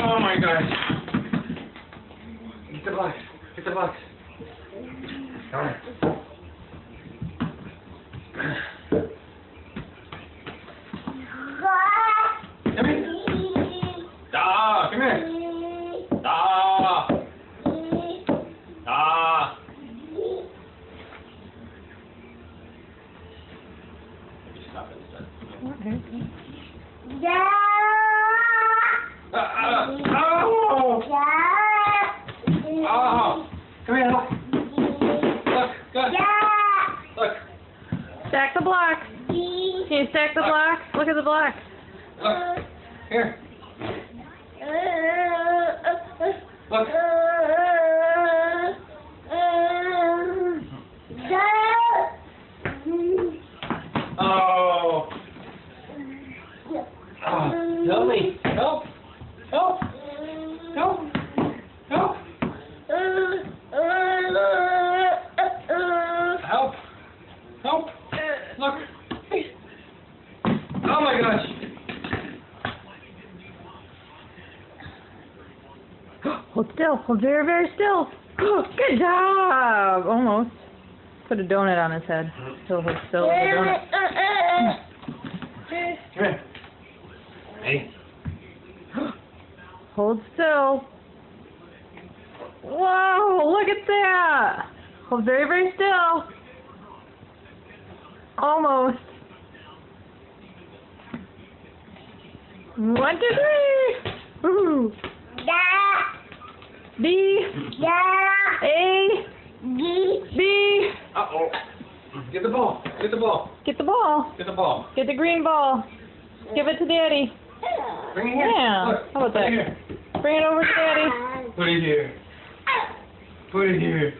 Oh my gosh. Get the box. Get the box. Come on. Come here. Ah, come here. Ah. Ah. Stop it. Oh. Oh. Come here. Look. Good. Look. Stack the blocks. Can you stack the blocks? Look at the blocks. Look. Here. Look. Oh. Help me. Help. Help. Help. Help. Help. Help. Look. Oh my gosh. Hold still. Hold very, very still. Good job. Almost. Put a donut on his head. He'll hold still with a donut. Come here. Hey. Hold still. Whoa, look at that. Hold very, very still. Almost. 1, 2, 3. Woohoo. B. A. B. Uh-oh. Get the ball. Get the ball. Get the ball. Get the ball. Get the green ball. Give it to Daddy. Bring it here. Yeah. Look, How about put that? it here. Bring it over to Daddy. Put it here. Put it here.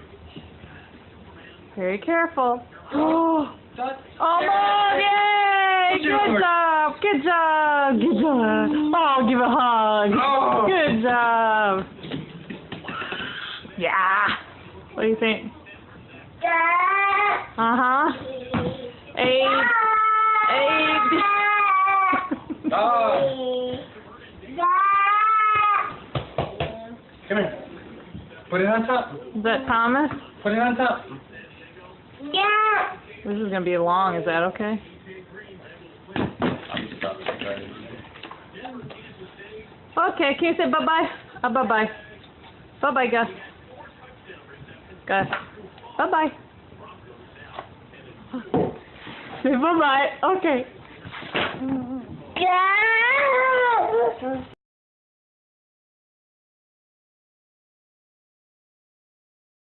Very careful. Oh, Almost. yay! Good job. Good job. Good job. Oh, give a hug. Oh. Good job. Yeah. What do you think? Uh-huh. A. Oh. Come here. Put it on top. Is that Thomas? Put it on top. This is going to be long. Is that okay? Okay, can you say bye-bye? Bye-bye. Bye-bye, Gus. Gus. Bye-bye. Say bye-bye. Okay.